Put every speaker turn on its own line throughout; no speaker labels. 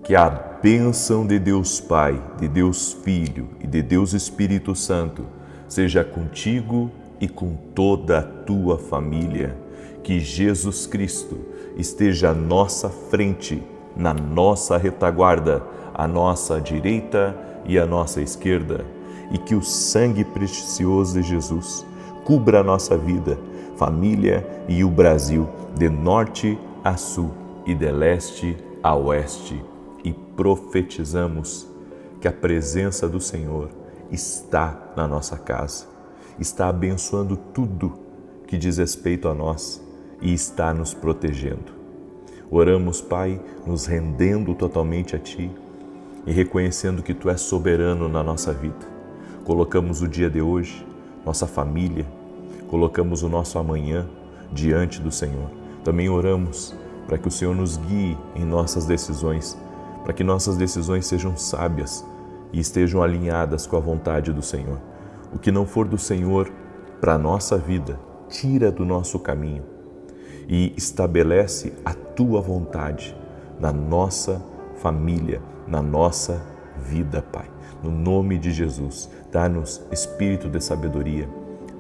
Que a bênção de Deus Pai, de Deus Filho e de Deus Espírito Santo seja contigo e com toda a tua família. Que Jesus Cristo esteja à nossa frente, na nossa retaguarda, à nossa direita e à nossa esquerda. E que o sangue precioso de Jesus cubra a nossa vida, família e o Brasil, de norte a sul e de leste a oeste. E profetizamos que a presença do Senhor está na nossa casa, está abençoando tudo que diz respeito a nós e está nos protegendo. Oramos, Pai, nos rendendo totalmente a Ti e reconhecendo que Tu és soberano na nossa vida. Colocamos o dia de hoje, nossa família, colocamos o nosso amanhã diante do Senhor. Também oramos para que o Senhor nos guie em nossas decisões, para que nossas decisões sejam sábias e estejam alinhadas com a vontade do Senhor. O que não for do Senhor para a nossa vida, tira do nosso caminho e estabelece a Tua vontade na nossa família, na nossa vida, Pai. No nome de Jesus, dá-nos espírito de sabedoria,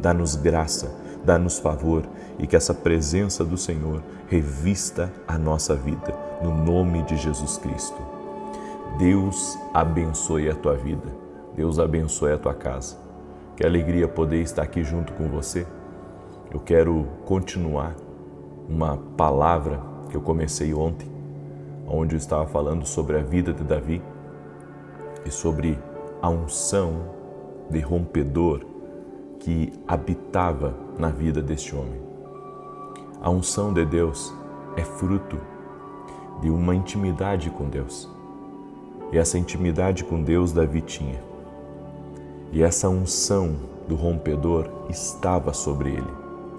dá-nos graça, dá-nos favor e que essa presença do Senhor revista a nossa vida, no nome de Jesus Cristo. Deus abençoe a tua vida, Deus abençoe a tua casa. Que alegria poder estar aqui junto com você. Eu quero continuar uma palavra que eu comecei ontem, onde eu estava falando sobre a vida de Davi e sobre a unção de rompedor que habitava na vida deste homem. A unção de Deus é fruto de uma intimidade com Deus. E essa intimidade com Deus Davi tinha. E essa unção do rompedor estava sobre ele.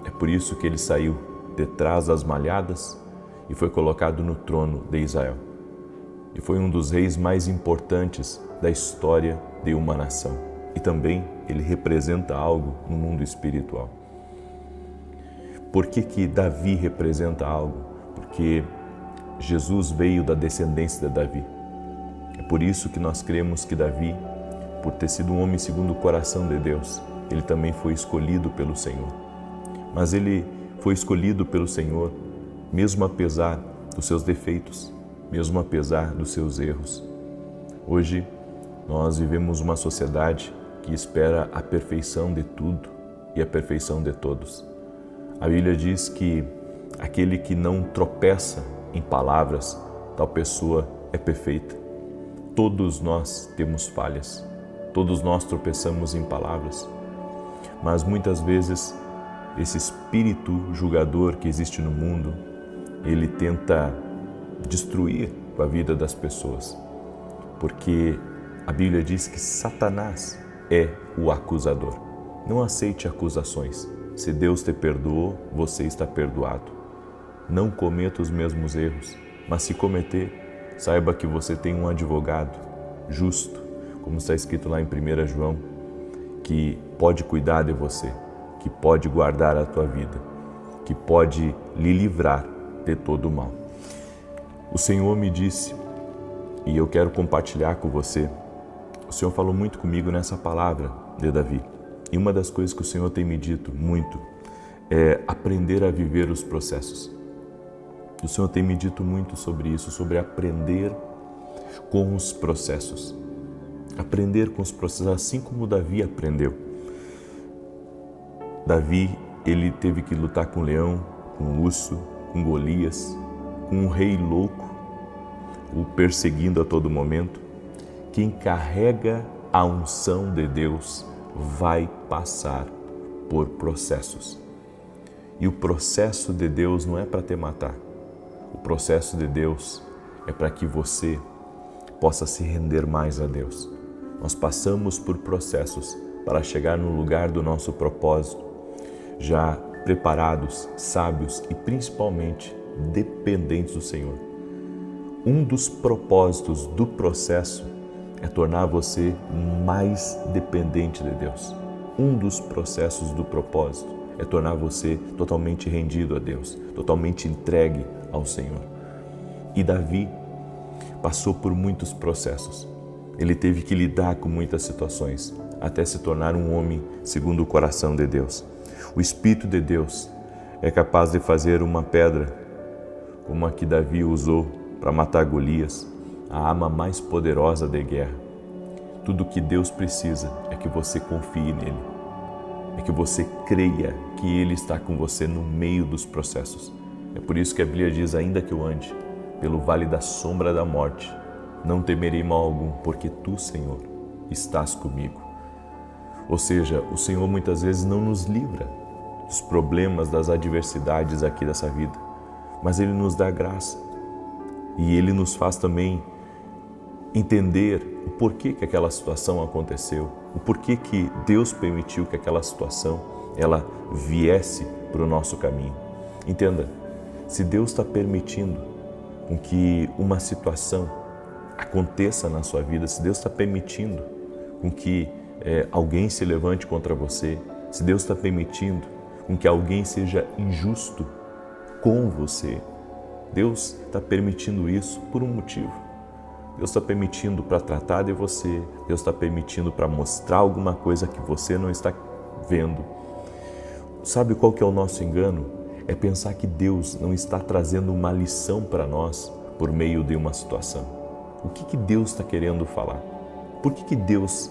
É por isso que ele saiu detrás das malhadas e foi colocado no trono de Israel. E foi um dos reis mais importantes da história de uma nação. E também ele representa algo no mundo espiritual. Por que Davi representa algo? Porque Jesus veio da descendência de Davi. É por isso que nós cremos que Davi, por ter sido um homem segundo o coração de Deus, ele também foi escolhido pelo Senhor. Mas ele foi escolhido pelo Senhor, mesmo apesar dos seus defeitos, mesmo apesar dos seus erros. Hoje, nós vivemos uma sociedade que espera a perfeição de tudo e a perfeição de todos. A Bíblia diz que aquele que não tropeça em palavras, tal pessoa é perfeita. Todos nós temos falhas, todos nós tropeçamos em palavras, mas muitas vezes esse espírito julgador que existe no mundo, ele tenta destruir a vida das pessoas, porque a Bíblia diz que Satanás é o acusador. Não aceite acusações. Se Deus te perdoou, você está perdoado. Não cometa os mesmos erros, mas se cometer, saiba que você tem um advogado justo, como está escrito lá em 1 João, que pode cuidar de você, que pode guardar a tua vida, que pode lhe livrar de todo o mal. O Senhor me disse, e eu quero compartilhar com você, o Senhor falou muito comigo nessa palavra de Davi. E uma das coisas que o Senhor tem me dito muito é aprender a viver os processos. O Senhor tem me dito muito sobre isso, sobre aprender com os processos. Aprender com os processos, assim como Davi aprendeu. Davi, ele teve que lutar com o leão, com o urso, com Golias, com um rei louco, o perseguindo a todo momento. Quem carrega a unção de Deus vai passar por processos. E o processo de Deus não é para te matar. O processo de Deus é para que você possa se render mais a Deus. Nós passamos por processos para chegar no lugar do nosso propósito, já preparados, sábios e principalmente dependentes do Senhor. Um dos propósitos do processo é tornar você mais dependente de Deus. Um dos processos do propósito é tornar você totalmente rendido a Deus, totalmente entregue ao Senhor. E Davi, passou por muitos processos. Ele teve que lidar com muitas situações até se tornar um homem segundo o coração de Deus. O Espírito de Deus é capaz de fazer uma pedra, como a que Davi usou para matar Golias, a arma mais poderosa de guerra. Tudo o que Deus precisa é que você confie nele, é que você creia que Ele está com você no meio dos processos. É por isso que a Bíblia diz: ainda que eu ande pelo vale da sombra da morte, não temerei mal algum, porque Tu, Senhor, estás comigo. Ou seja, o Senhor muitas vezes não nos livra dos problemas, das adversidades aqui dessa vida, mas Ele nos dá graça e Ele nos faz também entender o porquê que aquela situação aconteceu, o porquê que Deus permitiu que aquela situação ela viesse para o nosso caminho. Entenda, se Deus está permitindo com que uma situação aconteça na sua vida, se Deus está permitindo com que alguém se levante contra você, se Deus está permitindo com que alguém seja injusto com você, Deus está permitindo isso por um motivo. Deus está permitindo para tratar de você, Deus está permitindo para mostrar alguma coisa que você não está vendo. Sabe qual que é o nosso engano? É pensar que Deus não está trazendo uma lição para nós por meio de uma situação. O que Deus está querendo falar? Por que Deus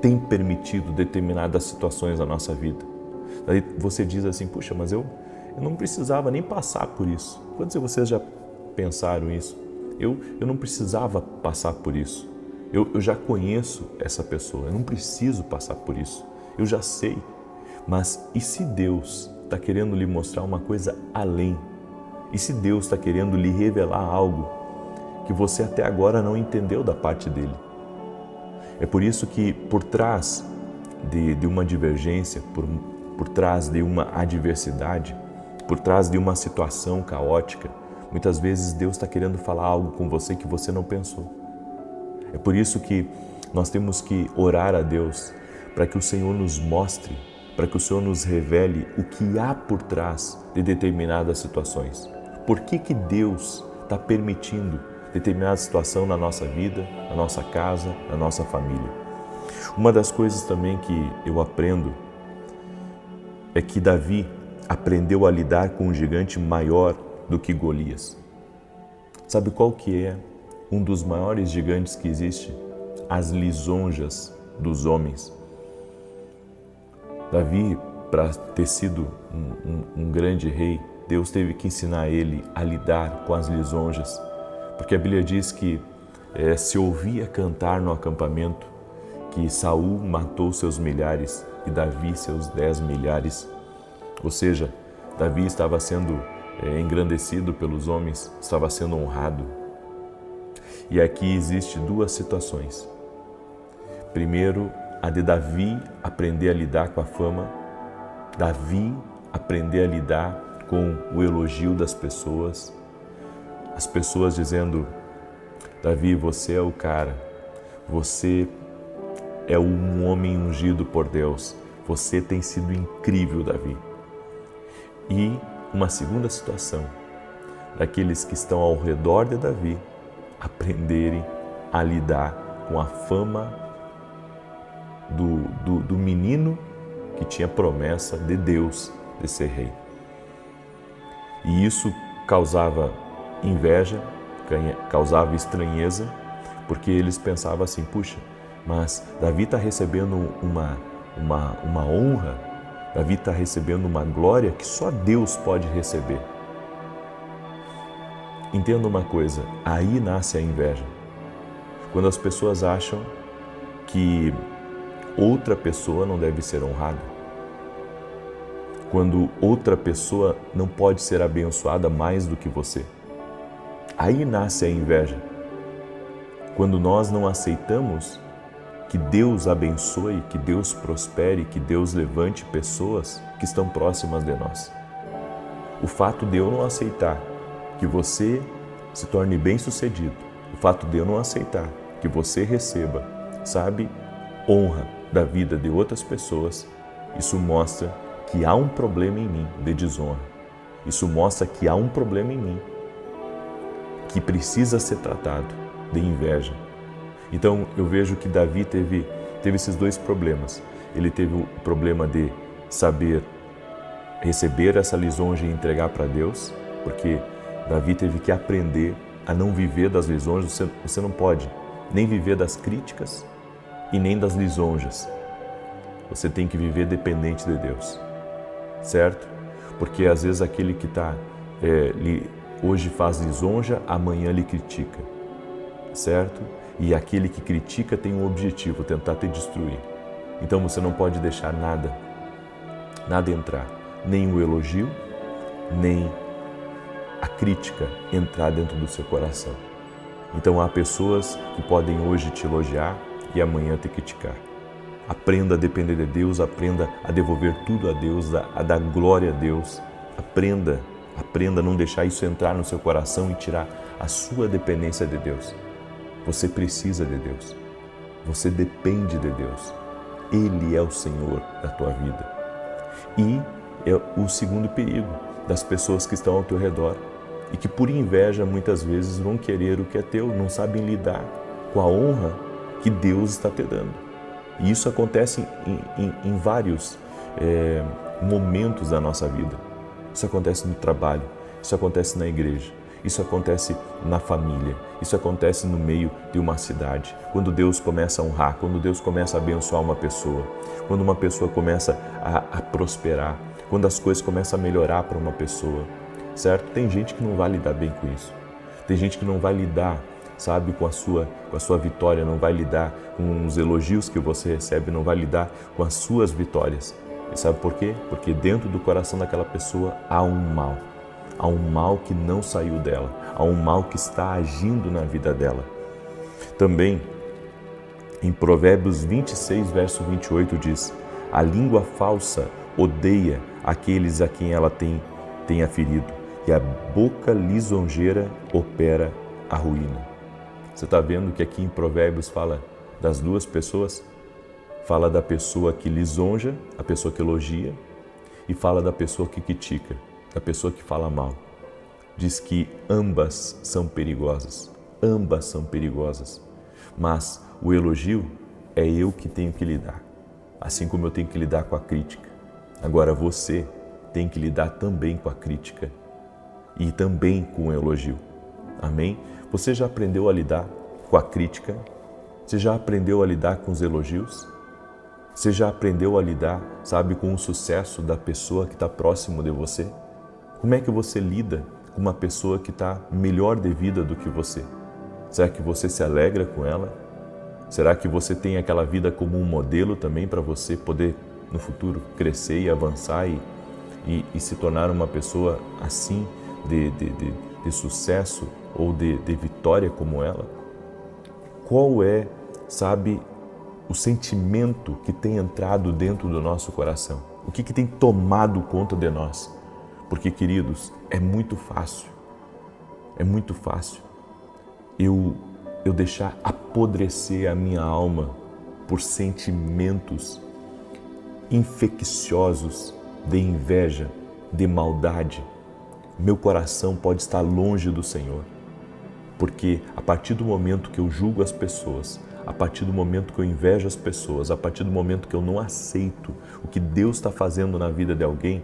tem permitido determinadas situações na nossa vida? Daí você diz assim: puxa, mas eu não precisava nem passar por isso. Quantos de vocês já pensaram isso? Eu não precisava passar por isso. Eu já conheço essa pessoa, eu não preciso passar por isso. Eu já sei. Mas e se Deus está querendo lhe mostrar uma coisa além? E se Deus está querendo lhe revelar algo que você até agora não entendeu da parte dele? É por isso que por trás de uma divergência, por trás de uma adversidade, por trás de uma situação caótica, muitas vezes Deus está querendo falar algo com você que você não pensou. É por isso que nós temos que orar a Deus para que o Senhor nos mostre, para que o Senhor nos revele o que há por trás de determinadas situações. Por que Deus está permitindo determinada situação na nossa vida, na nossa casa, na nossa família? Uma das coisas também que eu aprendo é que Davi aprendeu a lidar com um gigante maior do que Golias. Sabe qual que é um dos maiores gigantes que existe? As lisonjas dos homens. Davi, para ter sido um grande rei, Deus teve que ensinar ele a lidar com as lisonjas, porque a Bíblia diz que se ouvia cantar no acampamento que Saul matou seus milhares e Davi seus 10 milhares. Ou seja, Davi estava sendo engrandecido pelos homens, estava sendo honrado. E aqui existe duas situações. Primeiro, a de Davi aprender a lidar com a fama, Davi aprender a lidar com o elogio das pessoas, as pessoas dizendo: Davi, você é o cara, você é um homem ungido por Deus, você tem sido incrível, Davi. E uma segunda situação, daqueles que estão ao redor de Davi aprenderem a lidar com a fama do menino que tinha promessa de Deus de ser rei. E isso causava inveja, causava estranheza, porque eles pensavam assim: puxa, mas Davi está recebendo uma honra, Davi está recebendo uma glória que só Deus pode receber. Entenda uma coisa, aí nasce a inveja. Quando as pessoas acham que outra pessoa não deve ser honrada, quando outra pessoa não pode ser abençoada mais do que você, aí nasce a inveja. Quando nós não aceitamos que Deus abençoe, que Deus prospere, que Deus levante pessoas que estão próximas de nós. O fato de eu não aceitar que você se torne bem-sucedido, o fato de eu não aceitar que você receba, honra da vida de outras pessoas, isso mostra que há um problema em mim de desonra. Isso mostra que há um problema em mim que precisa ser tratado, de inveja. Então eu vejo que Davi teve esses dois problemas. Ele teve o problema de saber receber essa lisonja e entregar para Deus, porque Davi teve que aprender a não viver das lisonjas. Você não pode nem viver das críticas e nem das lisonjas. Você tem que viver dependente de Deus, certo? Porque às vezes aquele que hoje faz lisonja, amanhã lhe critica, certo? E aquele que critica tem um objetivo, tentar te destruir. Então você não pode deixar nada entrar, nem o elogio, nem a crítica entrar dentro do seu coração. Então há pessoas que podem hoje te elogiar e amanhã te criticar. Aprenda a depender de Deus, aprenda a devolver tudo a Deus, a dar glória a Deus. Aprenda a não deixar isso entrar no seu coração e tirar a sua dependência de Deus. Você precisa de Deus. Você depende de Deus. Ele é o Senhor da tua vida. E é o segundo perigo das pessoas que estão ao teu redor e que por inveja muitas vezes vão querer o que é teu, não sabem lidar com a honra que Deus está te dando. E isso acontece em vários momentos da nossa vida. Isso acontece no trabalho, isso acontece na igreja, isso acontece na família, isso acontece no meio de uma cidade. Quando Deus começa a honrar, quando Deus começa a abençoar uma pessoa, quando uma pessoa começa a prosperar, quando as coisas começam a melhorar para uma pessoa, certo? Tem gente que não vai lidar bem com isso. Tem gente que não vai lidar, sabe, com a sua vitória, não vai lidar com os elogios que você recebe, não vai lidar com as suas vitórias. E sabe por quê? Porque dentro do coração daquela pessoa há um mal. Há um mal que não saiu dela. Há um mal que está agindo na vida dela. Também, em Provérbios 26, verso 28 diz: a língua falsa odeia aqueles a quem ela tenha ferido, e a boca lisonjeira opera a ruína. Você está vendo que aqui em Provérbios fala das duas pessoas? Fala da pessoa que lisonja, a pessoa que elogia, e fala da pessoa que critica, da pessoa que fala mal. Diz que ambas são perigosas, mas o elogio é eu que tenho que lidar, assim como eu tenho que lidar com a crítica. Agora você tem que lidar também com a crítica e também com o elogio. Amém? Você já aprendeu a lidar com a crítica? Você já aprendeu a lidar com os elogios? Você já aprendeu a lidar, sabe, com o sucesso da pessoa que está próximo de você? Como é que você lida com uma pessoa que está melhor de vida do que você? Será que você se alegra com ela? Será que você tem aquela vida como um modelo também para você poder, no futuro, crescer e avançar e se tornar uma pessoa assim, de sucesso ou de vitória como ela? Qual é, sabe, o sentimento que tem entrado dentro do nosso coração? O que tem tomado conta de nós? Porque, queridos, é muito fácil eu deixar apodrecer a minha alma por sentimentos infecciosos de inveja, de maldade. Meu coração pode estar longe do Senhor, porque a partir do momento que eu julgo as pessoas, a partir do momento que eu invejo as pessoas, a partir do momento que eu não aceito o que Deus está fazendo na vida de alguém,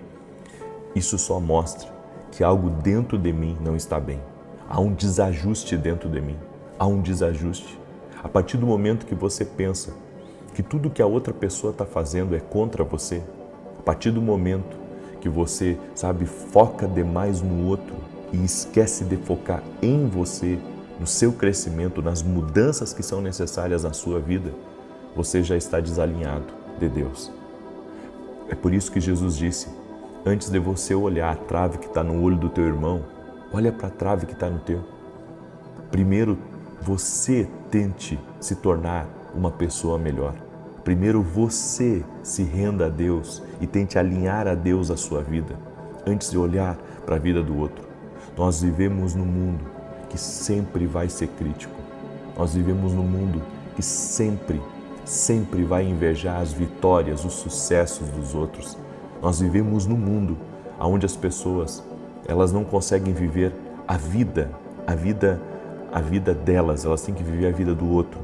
isso só mostra que algo dentro de mim não está bem. Há um desajuste dentro de mim, há um desajuste. A partir do momento que você pensa que tudo que a outra pessoa está fazendo é contra você, a partir do momento que você, sabe, foca demais no outro e esquece de focar em você, no seu crescimento, nas mudanças que são necessárias na sua vida, você já está desalinhado de Deus. É por isso que Jesus disse: antes de você olhar a trave que está no olho do teu irmão, olha para a trave que está no teu. Primeiro, você tente se tornar uma pessoa melhor. Primeiro, você se renda a Deus e tente alinhar a Deus a sua vida, antes de olhar para a vida do outro. Nós vivemos num mundo que sempre vai ser crítico. Nós vivemos num mundo que sempre vai invejar as vitórias, os sucessos dos outros. Nós vivemos num mundo onde as pessoas, elas não conseguem viver a vida a vida delas, elas têm que viver a vida do outro,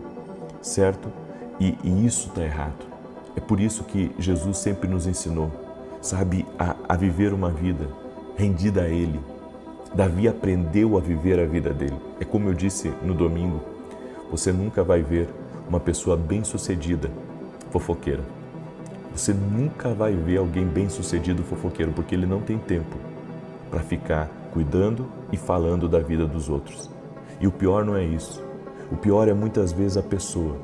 certo? E isso está errado. É por isso que Jesus sempre nos ensinou, sabe, a viver uma vida rendida a Ele. Davi aprendeu a viver a vida dele. É como eu disse no domingo, você nunca vai ver uma pessoa bem-sucedida fofoqueira. Você nunca vai ver alguém bem-sucedido fofoqueiro, porque ele não tem tempo para ficar cuidando e falando da vida dos outros. E o pior não é isso. O pior é muitas vezes a pessoa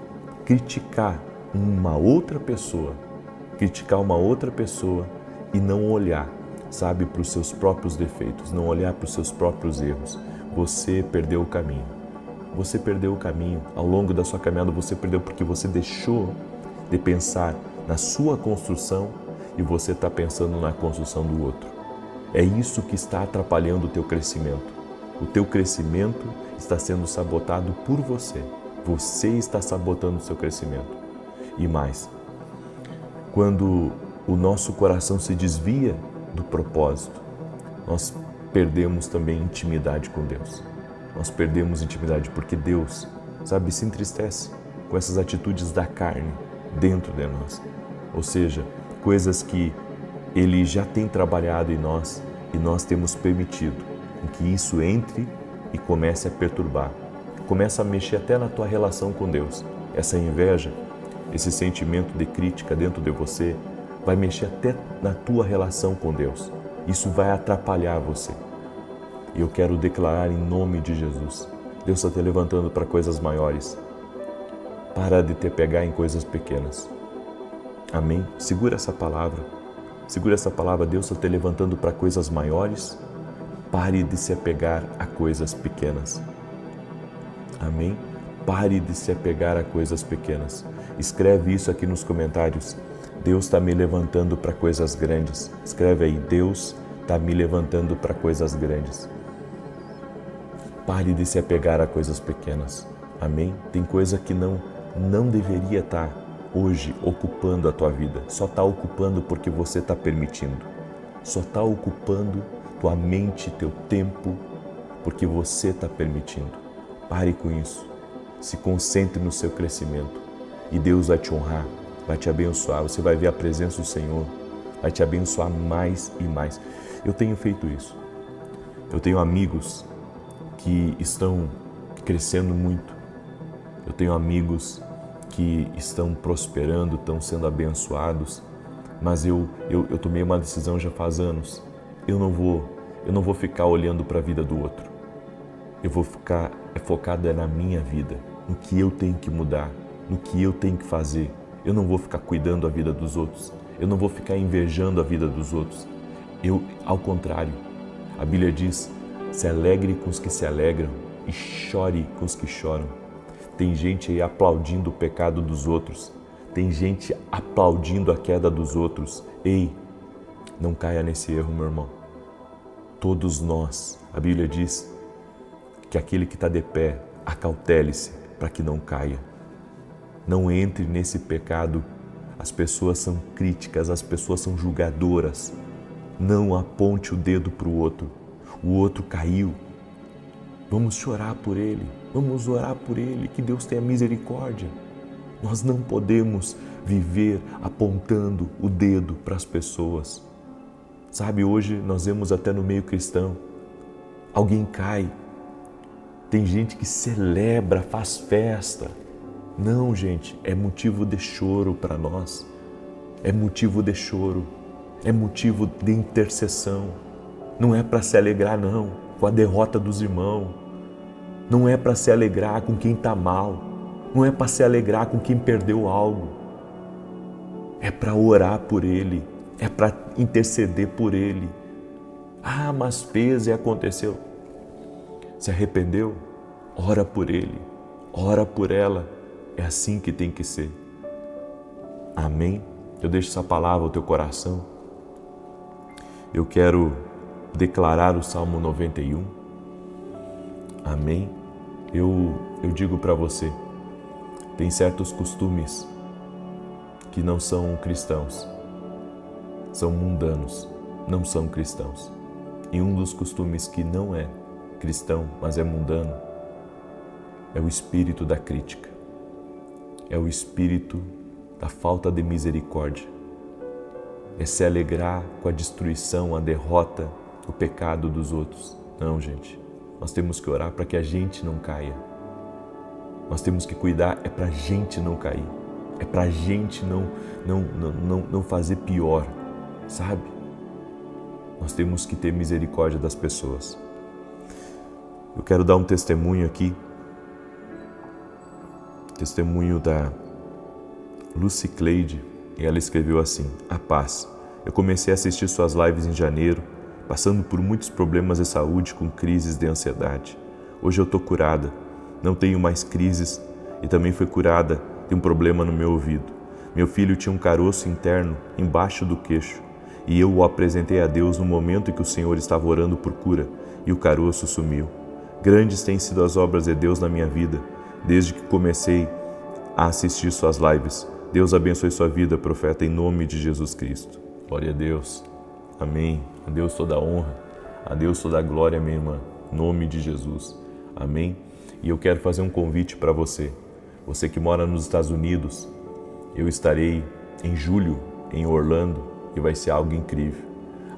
criticar uma outra pessoa e não olhar, sabe, para os seus próprios defeitos, não olhar para os seus próprios erros. Você perdeu o caminho. Você perdeu o caminho. Ao longo da sua caminhada você perdeu porque você deixou de pensar na sua construção e você está pensando na construção do outro. É isso que está atrapalhando o teu crescimento. O teu crescimento está sendo sabotado por você. Você está sabotando o seu crescimento. E mais, quando o nosso coração se desvia do propósito, nós perdemos também intimidade com Deus. Nós perdemos intimidade porque Deus, sabe, se entristece com essas atitudes da carne dentro de nós. Ou seja, coisas que Ele já tem trabalhado em nós e nós temos permitido que isso entre e comece a perturbar. Começa a mexer até na tua relação com Deus. Essa inveja, esse sentimento de crítica dentro de você, vai mexer até na tua relação com Deus. Isso vai atrapalhar você. E eu quero declarar em nome de Jesus, Deus está te levantando para coisas maiores. Para de te pegar em coisas pequenas. Amém? Segura essa palavra. Segura essa palavra. Deus está te levantando para coisas maiores. Pare de se apegar a coisas pequenas. Amém? Pare de se apegar a coisas pequenas. Escreve isso aqui nos comentários. Deus está me levantando para coisas grandes. Escreve aí, Deus está me levantando para coisas grandes. Pare de se apegar a coisas pequenas. Amém? Tem coisa que não deveria estar hoje ocupando a tua vida. Só está ocupando porque você está permitindo. Só está ocupando tua mente, teu tempo, porque você está permitindo. Pare com isso. Se concentre no seu crescimento. E Deus vai te honrar, vai te abençoar. Você vai ver a presença do Senhor, vai te abençoar mais e mais. Eu tenho feito isso. Eu tenho amigos que estão crescendo muito. Eu tenho amigos que estão prosperando, estão sendo abençoados, mas eu tomei uma decisão já faz anos. Eu não vou ficar olhando para a vida do outro. Eu vou ficar focado na minha vida, no que eu tenho que mudar, no que eu tenho que fazer. Eu não vou ficar cuidando da vida dos outros. Eu não vou ficar invejando a vida dos outros. Ao contrário, a Bíblia diz: se alegre com os que se alegram e chore com os que choram. Tem gente aí aplaudindo o pecado dos outros. Tem gente aplaudindo a queda dos outros. Ei, não caia nesse erro, meu irmão. Todos nós, a Bíblia diz que aquele que está de pé, acautele-se para que não caia. Não entre nesse pecado. As pessoas são críticas, as pessoas são julgadoras. Não aponte o dedo para o outro. O outro caiu. Vamos chorar por ele, vamos orar por ele, que Deus tenha misericórdia. Nós não podemos viver apontando o dedo para as pessoas. Sabe, hoje nós vemos até no meio cristão, alguém cai, tem gente que celebra, faz festa. Não, gente, é motivo de choro para nós, é motivo de choro, é motivo de intercessão. Não é para se alegrar, não, com a derrota dos irmãos. Não é para se alegrar com quem está mal. Não é para se alegrar com quem perdeu algo. É para orar por ele. É para interceder por ele. Ah, mas fez e aconteceu. Se arrependeu? Ora por ele. Ora por ela. É assim que tem que ser. Amém? Eu deixo essa palavra ao teu coração. Eu quero declarar o Salmo 91. Amém? Eu digo para você, tem certos costumes que não são cristãos, são mundanos, não são cristãos. E um dos costumes que não é cristão, mas é mundano. É o espírito da crítica. É o espírito da falta de misericórdia. É se alegrar com a destruição, a derrota, o pecado dos outros. Não, gente. Nós temos que orar para que a gente não caia. Nós temos que cuidar, é para a gente não cair. É para a gente não fazer pior, sabe? Nós temos que ter misericórdia das pessoas. Eu quero dar um testemunho aqui. Testemunho da Lucy Cleide. E ela escreveu assim: a paz. Eu comecei a assistir suas lives em janeiro, passando por muitos problemas de saúde com crises de ansiedade. Hoje eu estou curada, não tenho mais crises e também fui curada de um problema no meu ouvido. Meu filho tinha um caroço interno embaixo do queixo e eu o apresentei a Deus no momento em que o Senhor estava orando por cura e o caroço sumiu. Grandes têm sido as obras de Deus na minha vida, desde que comecei a assistir suas lives. Deus abençoe sua vida, profeta, em nome de Jesus Cristo. Glória a Deus. Amém. A Deus toda a honra, a Deus toda a glória, minha irmã. Em nome de Jesus. Amém. E eu quero fazer um convite para você. Você que mora nos Estados Unidos, eu estarei em julho em Orlando e vai ser algo incrível.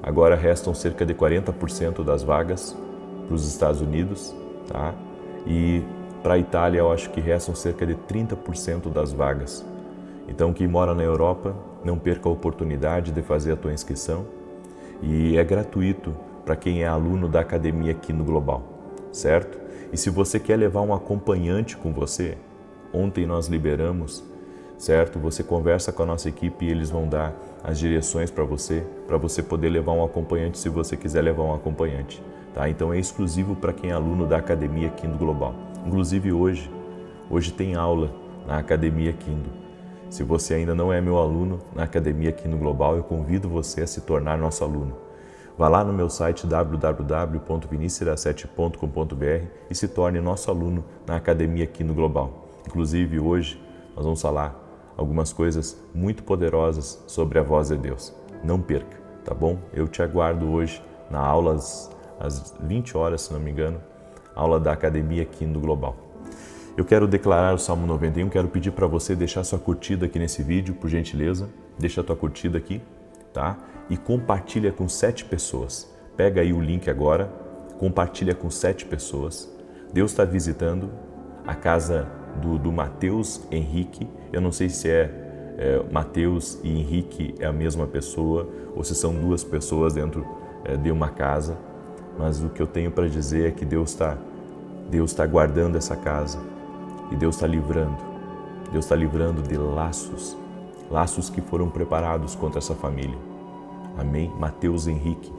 Agora restam cerca de 40% das vagas para os Estados Unidos, tá? E para a Itália eu acho que restam cerca de 30% das vagas. Então quem mora na Europa, não perca a oportunidade de fazer a tua inscrição e é gratuito para quem é aluno da Academia Quino Global, certo? E se você quer levar um acompanhante com você, ontem nós liberamos, certo? Você conversa com a nossa equipe e eles vão dar as direções para você poder levar um acompanhante se você quiser levar um acompanhante, tá? Então é exclusivo para quem é aluno da Academia Quino Global. Inclusive hoje tem aula na Academia Quino. Se você ainda não é meu aluno na Academia Quino Global, eu convido você a se tornar nosso aluno. Vá lá no meu site www.vinicius17.com.br e se torne nosso aluno na Academia Quino Global. Inclusive hoje nós vamos falar algumas coisas muito poderosas sobre a voz de Deus. Não perca, tá bom? Eu te aguardo hoje na aula às 20 horas, se não me engano, aula da Academia Quino Global. Eu quero declarar o Salmo 91, quero pedir para você deixar sua curtida aqui nesse vídeo, por gentileza. Deixa a tua curtida aqui, tá? E compartilha com 7 pessoas. Pega aí o link agora, compartilha com 7 pessoas. Deus está visitando a casa do Mateus Henrique. Eu não sei se Mateus e Henrique é a mesma pessoa ou se são duas pessoas dentro de uma casa. Mas o que eu tenho para dizer é que Deus está guardando essa casa. E Deus está livrando de laços que foram preparados contra essa família. Amém? Mateus Henrique,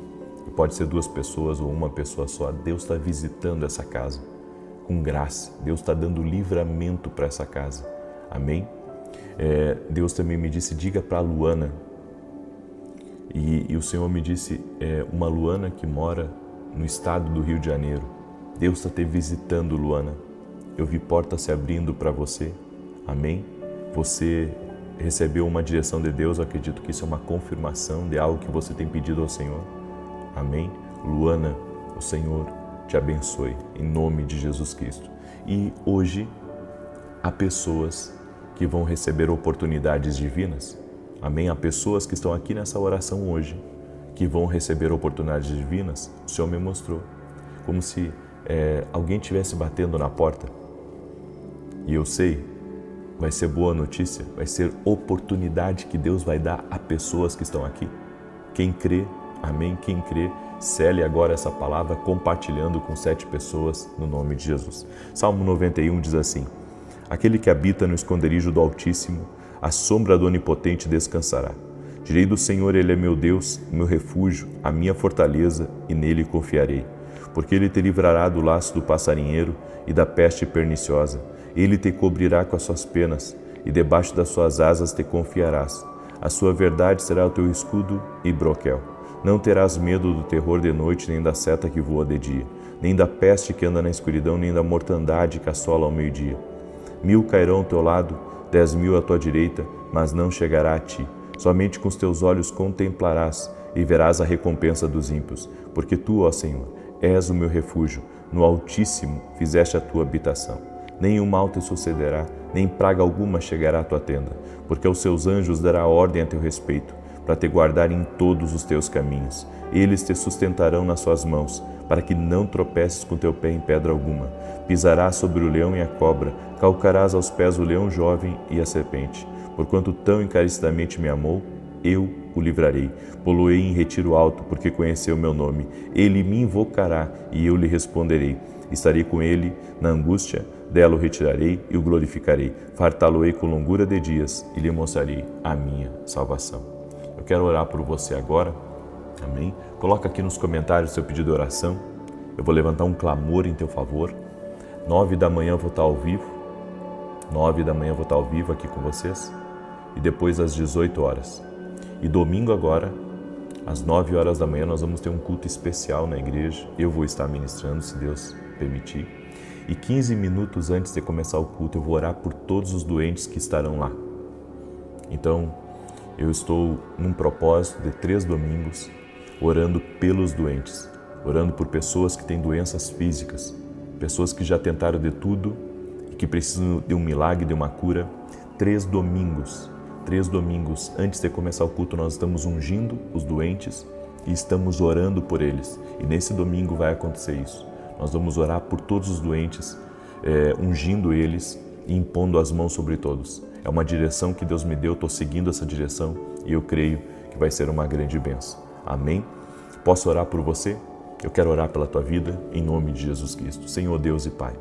pode ser 2 pessoas ou uma pessoa só. Deus está visitando essa casa com graça. Deus está dando livramento para essa casa. Amém? Deus também me disse, diga para a Luana. E o Senhor me disse, uma Luana que mora no estado do Rio de Janeiro. Deus está te visitando, Luana. Eu vi portas se abrindo para você. Amém? Você recebeu uma direção de Deus. Eu acredito que isso é uma confirmação de algo que você tem pedido ao Senhor. Amém? Luana, o Senhor te abençoe, em nome de Jesus Cristo. E hoje há pessoas que vão receber oportunidades divinas. Amém? Há pessoas que estão aqui nessa oração hoje que vão receber oportunidades divinas. O Senhor me mostrou como se alguém estivesse batendo na porta. E eu sei, vai ser boa notícia, vai ser oportunidade que Deus vai dar a pessoas que estão aqui. Quem crê, amém? Quem crê, cele agora essa palavra compartilhando com 7 pessoas no nome de Jesus. Salmo 91 diz assim: aquele que habita no esconderijo do Altíssimo, à sombra do Onipotente descansará. Direi do Senhor, Ele é meu Deus, meu refúgio, a minha fortaleza, e nele confiarei. Porque Ele te livrará do laço do passarinheiro e da peste perniciosa. Ele te cobrirá com as suas penas, e debaixo das suas asas te confiarás. A sua verdade será o teu escudo e broquel. Não terás medo do terror de noite, nem da seta que voa de dia, nem da peste que anda na escuridão, nem da mortandade que assola ao meio-dia. 1000 cairão ao teu lado, 10.000 à tua direita, mas não chegará a ti. Somente com os teus olhos contemplarás e verás a recompensa dos ímpios, porque tu, ó Senhor, és o meu refúgio, no Altíssimo fizeste a tua habitação. Nenhum mal te sucederá, nem praga alguma chegará à tua tenda, porque aos seus anjos dará ordem a teu respeito, para te guardar em todos os teus caminhos. Eles te sustentarão nas suas mãos, para que não tropeces com teu pé em pedra alguma. Pisarás sobre o leão e a cobra, calcarás aos pés o leão jovem e a serpente. Porquanto tão encarecidamente me amou, eu o livrarei. Poloei em retiro alto, porque conheceu o meu nome. Ele me invocará e eu lhe responderei. Estarei com ele na angústia, dela o retirarei e o glorificarei. Fartá-lo-ei com longura de dias e lhe mostrarei a minha salvação. Eu quero orar por você agora. Amém? Coloca aqui nos comentários seu pedido de oração. Eu vou levantar um clamor em teu favor. 9 da manhã eu vou estar ao vivo. 9 da manhã eu vou estar ao vivo aqui com vocês. E depois às 18 horas. E domingo agora, às 9 horas da manhã, nós vamos ter um culto especial na igreja. Eu vou estar ministrando, se Deus permitir. E 15 minutos antes de começar o culto, eu vou orar por todos os doentes que estarão lá. Então, eu estou num propósito de 3 domingos, orando pelos doentes, orando por pessoas que têm doenças físicas, pessoas que já tentaram de tudo e que precisam de um milagre, de uma cura. 3 domingos antes de começar o culto, nós estamos ungindo os doentes e estamos orando por eles. E nesse domingo vai acontecer isso. Nós vamos orar por todos os doentes, ungindo eles e impondo as mãos sobre todos. É uma direção que Deus me deu, estou seguindo essa direção e eu creio que vai ser uma grande bênção. Amém? Posso orar por você? Eu quero orar pela tua vida, em nome de Jesus Cristo. Senhor Deus e Pai,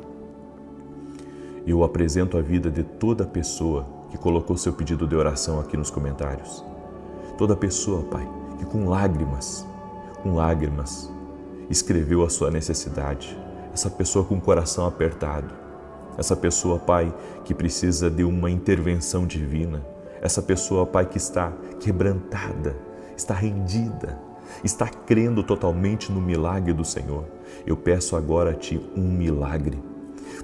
eu apresento a vida de toda pessoa que colocou seu pedido de oração aqui nos comentários. Toda pessoa, Pai, que com lágrimas, escreveu a sua necessidade. Essa pessoa com o coração apertado. Essa pessoa, Pai, que precisa de uma intervenção divina. Essa pessoa, Pai, que está quebrantada, está rendida, está crendo totalmente no milagre do Senhor. Eu peço agora a Ti um milagre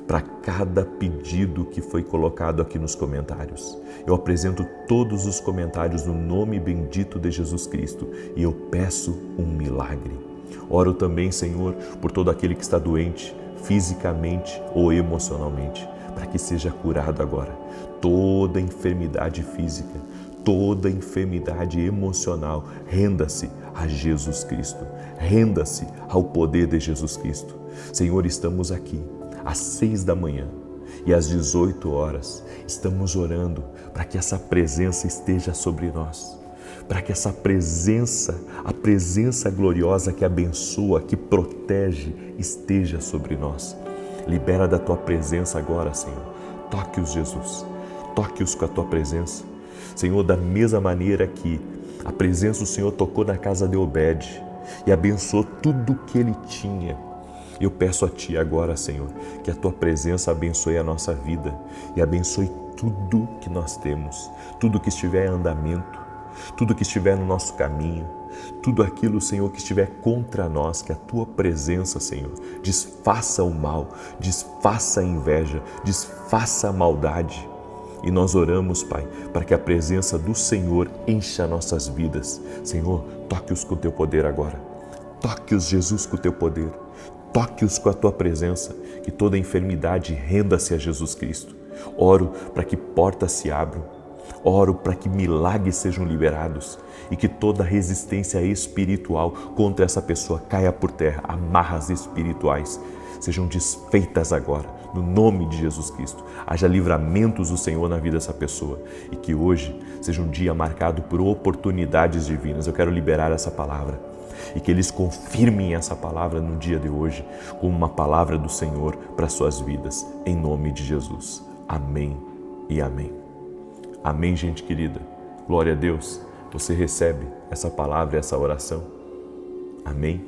para cada pedido que foi colocado aqui nos comentários. Eu apresento todos os comentários no nome bendito de Jesus Cristo e eu peço um milagre. Oro também, Senhor, por todo aquele que está doente, fisicamente ou emocionalmente, para que seja curado agora. Toda enfermidade física, toda enfermidade emocional, renda-se a Jesus Cristo, renda-se ao poder de Jesus Cristo. Senhor, estamos aqui às 6 da manhã e às 18 horas estamos orando para que essa presença esteja sobre nós, para que essa presença, a presença gloriosa que abençoa, que protege, esteja sobre nós. Libera da Tua presença agora, Senhor. Toque-os, Jesus. Toque-os com a Tua presença. Senhor, da mesma maneira que a presença do Senhor tocou na casa de Obed e abençoou tudo que ele tinha, eu peço a Ti agora, Senhor, que a Tua presença abençoe a nossa vida e abençoe tudo que nós temos, tudo que estiver em andamento, tudo que estiver no nosso caminho, tudo aquilo, Senhor, que estiver contra nós, que a Tua presença, Senhor, desfaça o mal, desfaça a inveja, desfaça a maldade. E nós oramos, Pai, para que a presença do Senhor encha nossas vidas. Senhor, toque-os com o Teu poder agora. Toque-os, Jesus, com o Teu poder. Toque-os com a Tua presença, que toda enfermidade renda-se a Jesus Cristo. Oro para que portas se abram. Oro para que milagres sejam liberados e que toda resistência espiritual contra essa pessoa caia por terra. Amarras espirituais sejam desfeitas agora, no nome de Jesus Cristo. Haja livramentos do Senhor na vida dessa pessoa e que hoje seja um dia marcado por oportunidades divinas. Eu quero liberar essa palavra e que eles confirmem essa palavra no dia de hoje como uma palavra do Senhor para suas vidas, em nome de Jesus. Amém e amém. Amém, gente querida. Glória a Deus. Você recebe essa palavra e essa oração? Amém?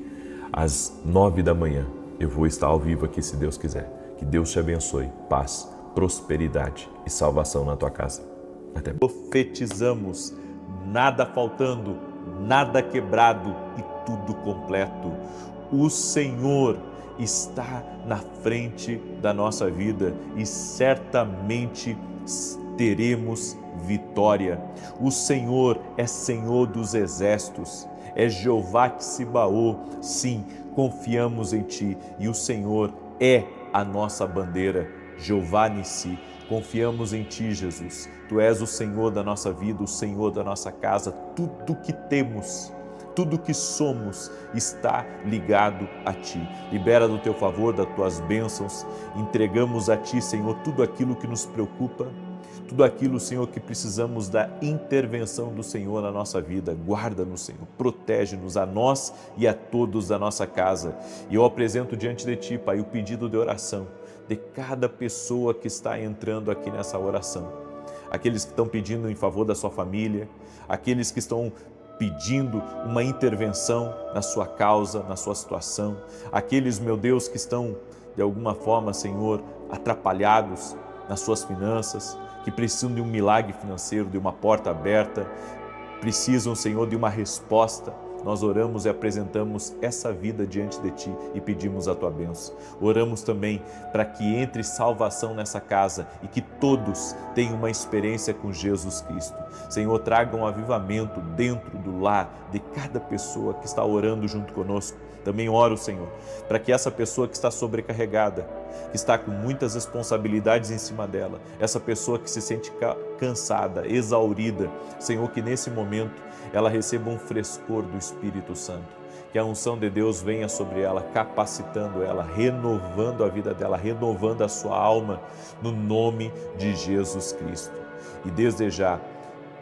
Às 9 da manhã eu vou estar ao vivo aqui, se Deus quiser. Que Deus te abençoe. Paz, prosperidade e salvação na tua casa. Até. Profetizamos, nada faltando, nada quebrado e tudo completo. O Senhor está na frente da nossa vida e certamente teremos vitória. O Senhor é Senhor dos exércitos. é Jeová Tsebaô. Sim, confiamos em Ti e o Senhor é a nossa bandeira, Jeová Nissi. Confiamos em Ti, Jesus. Tu és o Senhor da nossa vida, o Senhor da nossa casa. Tudo que temos, tudo que somos está ligado a Ti. Libera do Teu favor, das Tuas bênçãos. Entregamos a Ti, Senhor, tudo aquilo que nos preocupa, tudo aquilo, Senhor, que precisamos da intervenção do Senhor na nossa vida. Guarda-nos, Senhor, protege-nos, a nós e a todos da nossa casa. E eu apresento diante de Ti, Pai, o pedido de oração de cada pessoa que está entrando aqui nessa oração. Aqueles que estão pedindo em favor da sua família, aqueles que estão pedindo uma intervenção na sua causa, na sua situação, aqueles, meu Deus, que estão de alguma forma, Senhor, atrapalhados nas suas finanças, que precisam de um milagre financeiro, de uma porta aberta, precisam, Senhor, de uma resposta. Nós oramos e apresentamos essa vida diante de Ti e pedimos a Tua bênção. Oramos também para que entre salvação nessa casa e que todos tenham uma experiência com Jesus Cristo. Senhor, traga um avivamento dentro do lar de cada pessoa que está orando junto conosco. Também oro, Senhor, para que essa pessoa que está sobrecarregada, que está com muitas responsabilidades em cima dela, essa pessoa que se sente cansada, exaurida, Senhor, que nesse momento ela receba um frescor do Espírito Santo, que a unção de Deus venha sobre ela, capacitando ela, renovando a vida dela, renovando a sua alma, no nome de Jesus Cristo. E desde já,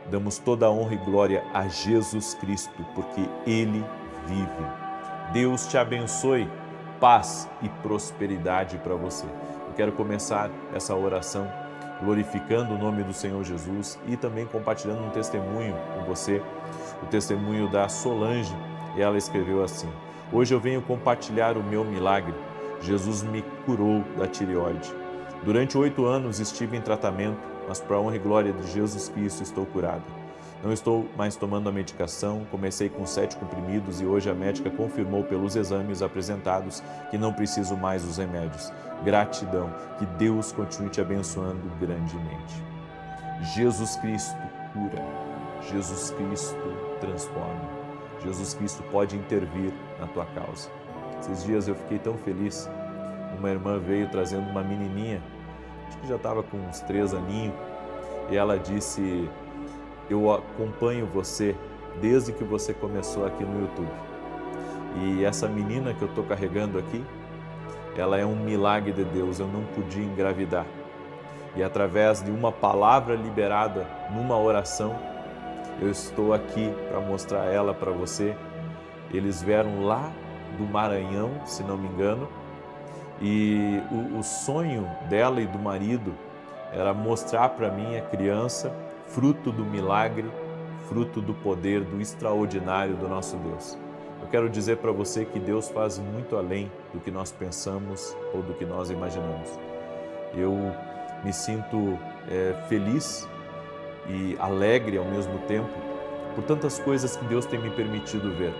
damos toda a honra e glória a Jesus Cristo, porque Ele vive. Deus te abençoe, paz e prosperidade para você. Eu quero começar essa oração glorificando o nome do Senhor Jesus e também compartilhando um testemunho com você, o testemunho da Solange. E ela escreveu assim: hoje eu venho compartilhar o meu milagre. Jesus me curou da tireoide. Durante 8 anos estive em tratamento, mas para a honra e glória de Jesus Cristo estou curada. Não estou mais tomando a medicação, comecei com 7 comprimidos e hoje a médica confirmou pelos exames apresentados que não preciso mais dos remédios. Gratidão, que Deus continue te abençoando grandemente. Jesus Cristo cura, Jesus Cristo transforma, Jesus Cristo pode intervir na tua causa. Esses dias eu fiquei tão feliz, uma irmã veio trazendo uma menininha, acho que já estava com uns 3 aninhos, e ela disse: eu acompanho você desde que você começou aqui no YouTube. E essa menina que eu estou carregando aqui, ela é um milagre de Deus, eu não podia engravidar. E através de uma palavra liberada numa oração, eu estou aqui para mostrar ela para você. Eles vieram lá do Maranhão, se não me engano, e o sonho dela e do marido era mostrar para mim a criança, fruto do milagre, fruto do poder, do extraordinário do nosso Deus. Eu quero dizer para você que Deus faz muito além do que nós pensamos ou do que nós imaginamos. Eu me sinto feliz e alegre ao mesmo tempo por tantas coisas que Deus tem me permitido ver.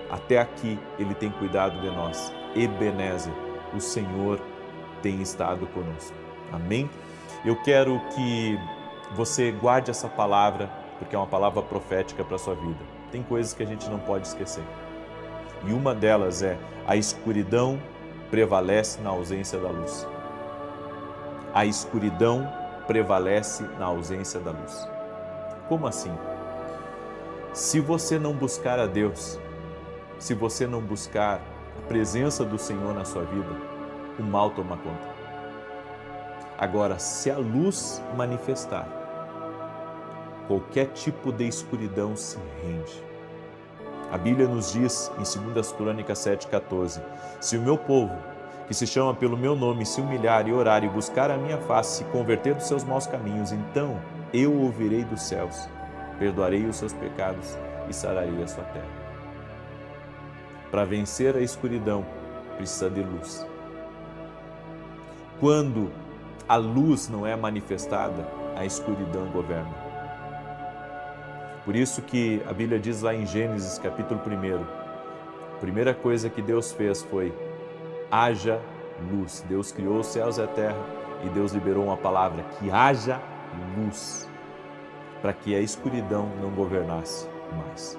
Até aqui Ele tem cuidado de nós. Ebenezer, o Senhor tem estado conosco. Amém? Eu quero que você guarde essa palavra, porque é uma palavra profética para a sua vida. Tem coisas que a gente não pode esquecer. E uma delas é: a escuridão prevalece na ausência da luz. A escuridão prevalece na ausência da luz. Como assim? Se você não buscar a Deus, se você não buscar a presença do Senhor na sua vida, o mal toma conta. Agora, se a luz manifestar, qualquer tipo de escuridão se rende. A Bíblia nos diz em 2 Crônicas 7,14: se o meu povo, que se chama pelo meu nome, se humilhar e orar e buscar a minha face, se converter dos seus maus caminhos, então eu ouvirei dos céus, perdoarei os seus pecados e sararei a sua terra. Para vencer a escuridão, precisa de luz. Quando a luz não é manifestada, a escuridão governa. Por isso que a Bíblia diz lá em Gênesis capítulo 1, a primeira coisa que Deus fez foi: haja luz. Deus criou os céus e a terra e Deus liberou uma palavra: que haja luz, para que a escuridão não governasse mais.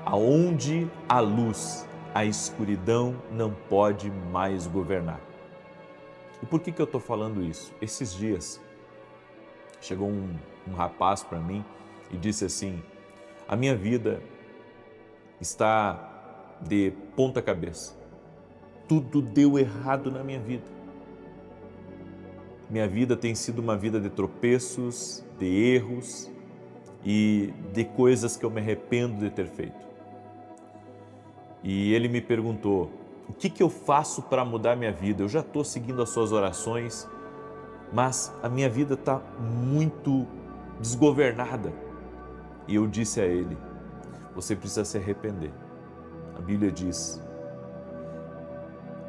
Aonde há luz, a escuridão não pode mais governar. E por que eu estou falando isso? Esses dias chegou um rapaz para mim e disse assim: a minha vida está de ponta cabeça. Tudo deu errado na minha vida. Minha vida tem sido uma vida de tropeços, de erros e de coisas que eu me arrependo de ter feito. E ele me perguntou: o que eu faço para mudar minha vida? Eu já estou seguindo as suas orações, mas a minha vida está muito desgovernada. E eu disse a ele: você precisa se arrepender. A Bíblia diz: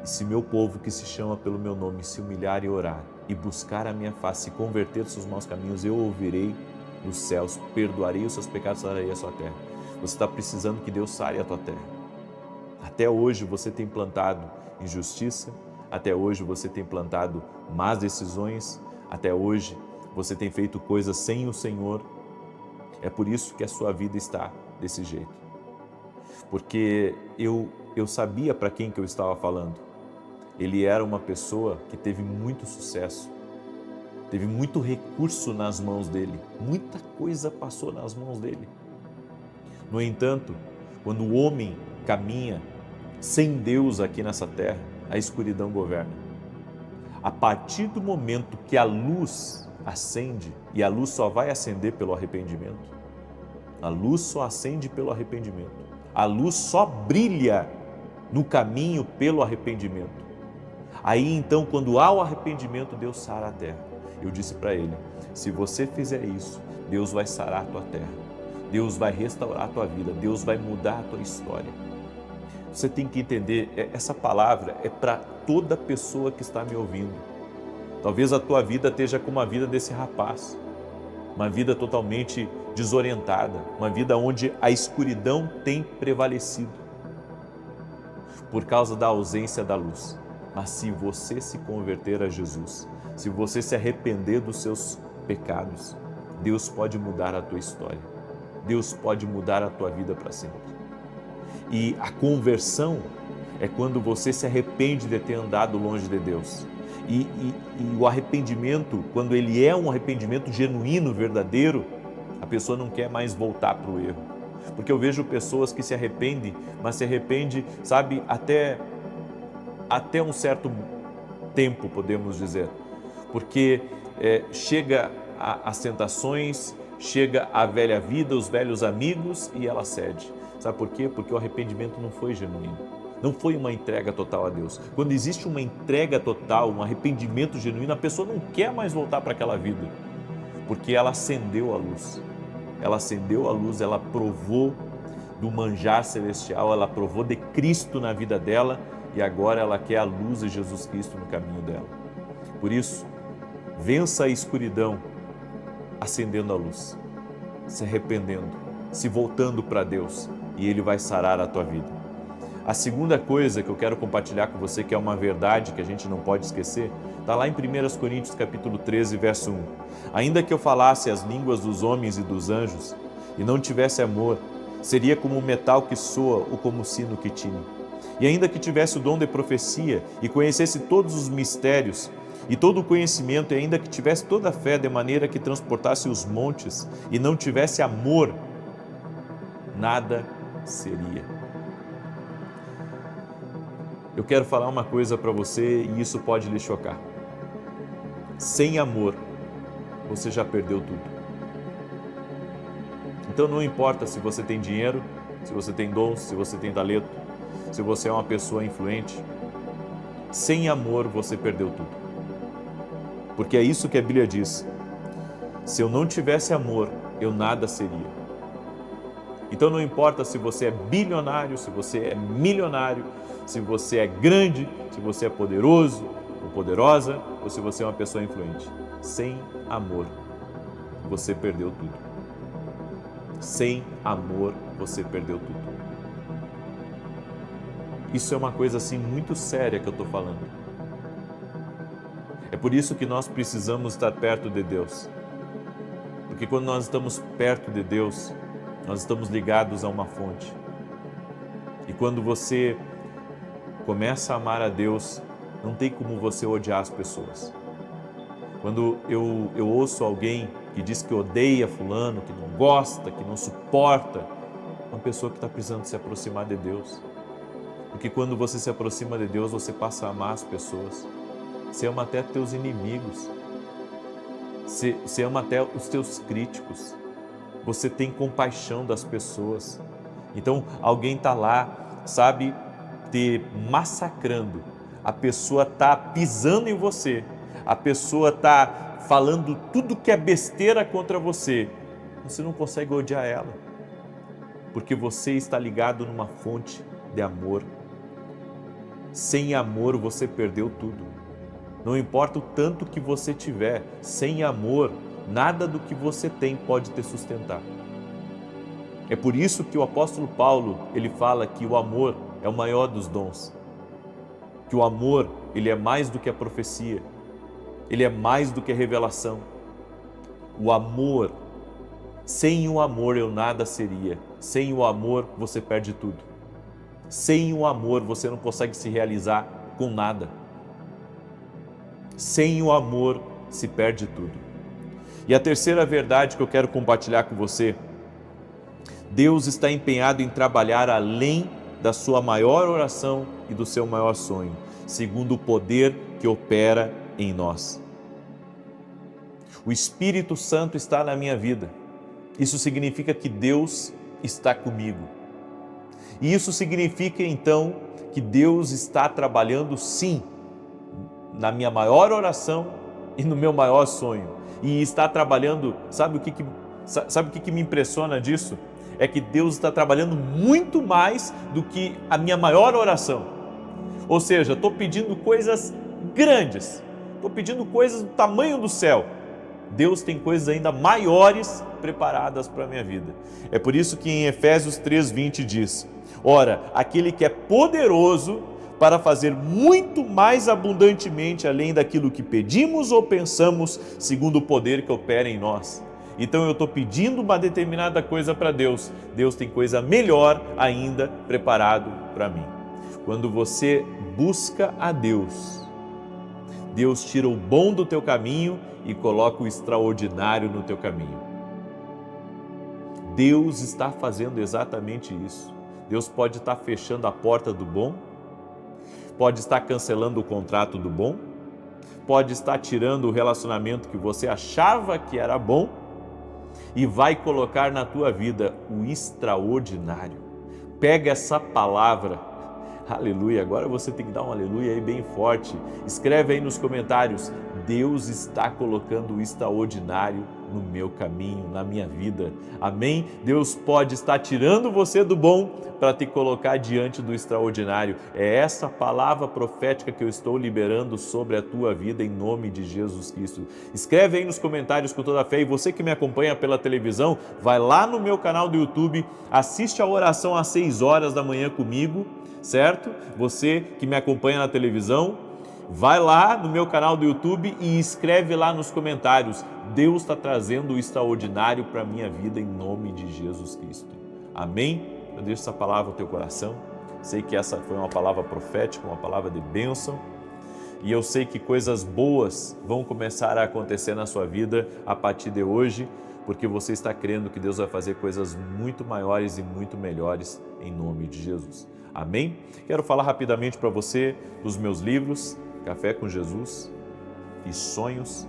se meu povo que se chama pelo meu nome se humilhar e orar e buscar a minha face e converter os seus maus caminhos, eu ouvirei dos céus, perdoarei os seus pecados, sararei a sua terra. Você está precisando que Deus sare a tua terra. Até hoje você tem plantado injustiça, até hoje você tem plantado más decisões, até hoje você tem feito coisas sem o Senhor. É por isso que a sua vida está desse jeito. Porque eu sabia para quem que eu estava falando. Ele era uma pessoa que teve muito sucesso, teve muito recurso nas mãos dele, muita coisa passou nas mãos dele. No entanto, quando o homem caminha sem Deus aqui nessa terra, a escuridão governa. A partir do momento que a luz acende, e a luz só vai acender pelo arrependimento, a luz só acende pelo arrependimento, a luz só brilha no caminho pelo arrependimento. Aí então, quando há o arrependimento, Deus sara a terra. Eu disse para ele: se você fizer isso, Deus vai sarar a tua terra, Deus vai restaurar a tua vida, Deus vai mudar a tua história. Você tem que entender, essa palavra é para toda pessoa que está me ouvindo. Talvez a tua vida esteja como a vida desse rapaz, uma vida totalmente desorientada, uma vida onde a escuridão tem prevalecido por causa da ausência da luz. Mas se você se converter a Jesus, se você se arrepender dos seus pecados, Deus pode mudar a tua história, Deus pode mudar a tua vida para sempre. E a conversão é quando você se arrepende de ter andado longe de Deus. E o arrependimento, quando ele é um arrependimento genuíno, verdadeiro, a pessoa não quer mais voltar para o erro. Porque eu vejo pessoas que se arrependem, mas se arrependem, sabe, até um certo tempo, podemos dizer. Porque chega as tentações, chega a velha vida, os velhos amigos e ela cede. Sabe por quê? Porque o arrependimento não foi genuíno. Não foi uma entrega total a Deus. Quando existe uma entrega total, um arrependimento genuíno, a pessoa não quer mais voltar para aquela vida. Porque ela acendeu a luz. Ela acendeu a luz, ela provou do manjar celestial, ela provou de Cristo na vida dela e agora ela quer a luz de Jesus Cristo no caminho dela. Por isso, vença a escuridão acendendo a luz, se arrependendo, se voltando para Deus e Ele vai sarar a tua vida. A segunda coisa que eu quero compartilhar com você, que é uma verdade que a gente não pode esquecer, está lá em 1 Coríntios capítulo 13, verso 1. Ainda que eu falasse as línguas dos homens e dos anjos e não tivesse amor, seria como o metal que soa ou como o sino que tine. E ainda que tivesse o dom de profecia e conhecesse todos os mistérios e todo o conhecimento, e ainda que tivesse toda a fé de maneira que transportasse os montes e não tivesse amor, nada seria. Eu quero falar uma coisa para você e isso pode lhe chocar. Sem amor, você já perdeu tudo. Então não importa se você tem dinheiro, se você tem dons, se você tem talento, se você é uma pessoa influente, sem amor você perdeu tudo. Porque é isso que a Bíblia diz: se eu não tivesse amor, eu nada seria. Então não importa se você é bilionário, se você é milionário, se você é grande, se você é poderoso ou poderosa, ou se você é uma pessoa influente. Sem amor, você perdeu tudo. Sem amor, você perdeu tudo. Isso é uma coisa assim muito séria que eu estou falando. É por isso que nós precisamos estar perto de Deus. Porque quando nós estamos perto de Deus, nós estamos ligados a uma fonte. E quando você começa a amar a Deus, não tem como você odiar as pessoas. Quando eu ouço alguém que diz que odeia fulano, que não gosta, que não suporta, é uma pessoa que está precisando se aproximar de Deus. Porque quando você se aproxima de Deus, você passa a amar as pessoas. Você ama até teus inimigos. Você ama até os teus críticos. Você tem compaixão das pessoas. Então, alguém está lá, sabe, te massacrando. A pessoa está pisando em você. A pessoa está falando tudo que é besteira contra você. Você não consegue odiar ela. Porque você está ligado numa fonte de amor. Sem amor, você perdeu tudo. Não importa o tanto que você tiver, sem amor, nada do que você tem pode te sustentar. É por isso que o apóstolo Paulo, ele fala que o amor é o maior dos dons. Que o amor, ele é mais do que a profecia. Ele é mais do que a revelação. O amor, sem o amor eu nada seria. Sem o amor você perde tudo. Sem o amor você não consegue se realizar com nada. Sem o amor se perde tudo. E a terceira verdade que eu quero compartilhar com você: Deus está empenhado em trabalhar além da sua maior oração e do seu maior sonho, segundo o poder que opera em nós. O Espírito Santo está na minha vida. Isso significa que Deus está comigo. E isso significa então que Deus está trabalhando sim na minha maior oração e no meu maior sonho. E está trabalhando, sabe o que me impressiona disso? É que Deus está trabalhando muito mais do que a minha maior oração. Ou seja, estou pedindo coisas grandes, estou pedindo coisas do tamanho do céu. Deus tem coisas ainda maiores preparadas para a minha vida. É por isso que em Efésios 3:20 diz: ora, aquele que é poderoso para fazer muito mais abundantemente além daquilo que pedimos ou pensamos, segundo o poder que opera em nós. Então eu estou pedindo uma determinada coisa para Deus. Deus tem coisa melhor ainda preparado para mim. Quando você busca a Deus, Deus tira o bom do teu caminho e coloca o extraordinário no teu caminho. Deus está fazendo exatamente isso. Deus pode estar fechando a porta do bom, pode estar cancelando o contrato do bom, pode estar tirando o relacionamento que você achava que era bom e vai colocar na tua vida o extraordinário. Pega essa palavra, aleluia, agora você tem que dar um aleluia aí bem forte. Escreve aí nos comentários: Deus está colocando o extraordinário no meu caminho, na minha vida. Amém? Deus pode estar tirando você do bom para te colocar diante do extraordinário. É essa palavra profética que eu estou liberando sobre a tua vida em nome de Jesus Cristo. Escreve aí nos comentários com toda a fé. E você que me acompanha pela televisão, vai lá no meu canal do YouTube, assiste a oração às 6 horas da manhã comigo, certo? Você que me acompanha na televisão, vai lá no meu canal do YouTube e escreve lá nos comentários: Deus está trazendo o extraordinário para a minha vida em nome de Jesus Cristo. Amém? Eu deixo essa palavra no teu coração. Sei que essa foi uma palavra profética, uma palavra de bênção. E eu sei que coisas boas vão começar a acontecer na sua vida a partir de hoje, porque você está crendo que Deus vai fazer coisas muito maiores e muito melhores em nome de Jesus. Amém? Quero falar rapidamente para você dos meus livros, Café com Jesus e Sonhos,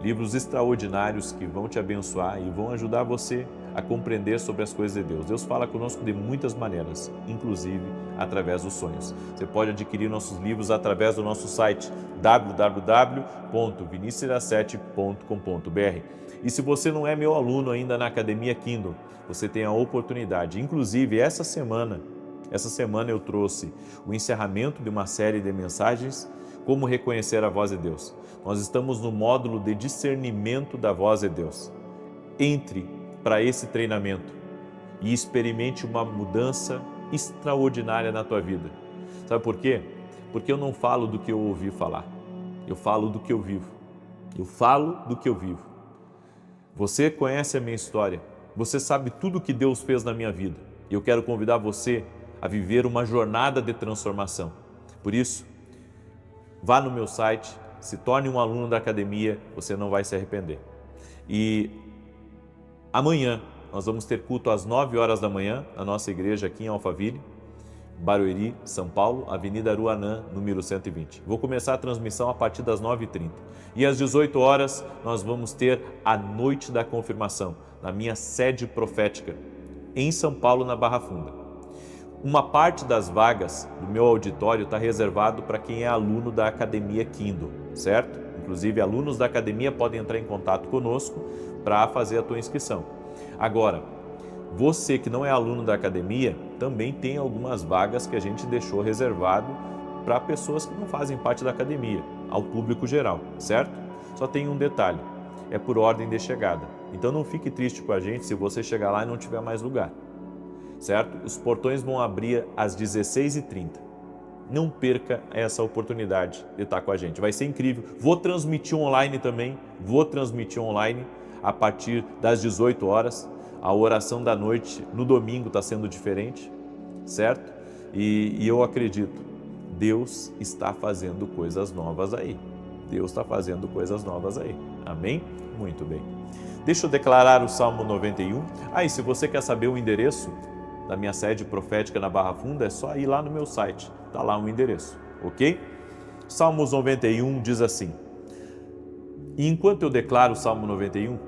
livros extraordinários que vão te abençoar e vão ajudar você a compreender sobre as coisas de Deus. Deus fala conosco de muitas maneiras, inclusive através dos sonhos. Você pode adquirir nossos livros através do nosso site www.vinicius17.com.br. E se você não é meu aluno ainda na Academia Kindle, você tem a oportunidade. Inclusive, essa semana eu trouxe o encerramento de uma série de mensagens, Como Reconhecer a Voz de Deus. Nós estamos no módulo de discernimento da voz de Deus. Entre para esse treinamento e experimente uma mudança extraordinária na tua vida. Sabe por quê? Porque eu não falo do que eu ouvi falar. Eu falo do que eu vivo. Eu falo do que eu vivo. Você conhece a minha história. Você sabe tudo que Deus fez na minha vida. E eu quero convidar você a viver uma jornada de transformação. Por isso, vá no meu site, se torne um aluno da academia, você não vai se arrepender. E amanhã nós vamos ter culto às 9 horas da manhã, na nossa igreja aqui em Alphaville, Barueri, São Paulo, Avenida Aruanã, número 120. Vou começar a transmissão a partir das 9h30. E às 18 horas nós vamos ter a Noite da Confirmação, na minha sede profética, em São Paulo, na Barra Funda. Uma parte das vagas do meu auditório está reservado para quem é aluno da Academia Kindle, certo? Inclusive, alunos da academia podem entrar em contato conosco para fazer a tua inscrição. Agora, você que não é aluno da academia, também tem algumas vagas que a gente deixou reservado para pessoas que não fazem parte da academia, ao público geral, certo? Só tem um detalhe, é por ordem de chegada. Então não fique triste com a gente se você chegar lá e não tiver mais lugar, certo? Os portões vão abrir às 16h30. Não perca essa oportunidade de estar com a gente, vai ser incrível. Vou transmitir online também, a partir das 18 horas. A oração da noite no domingo está sendo diferente, certo? E eu acredito, Deus está fazendo coisas novas aí. Deus está fazendo coisas novas aí. Amém? Muito bem. Deixa eu declarar o Salmo 91. E se você quer saber o endereço da minha sede profética na Barra Funda, é só ir lá no meu site. Está lá o endereço, ok? Salmos 91 diz assim: e enquanto eu declaro o Salmo 91,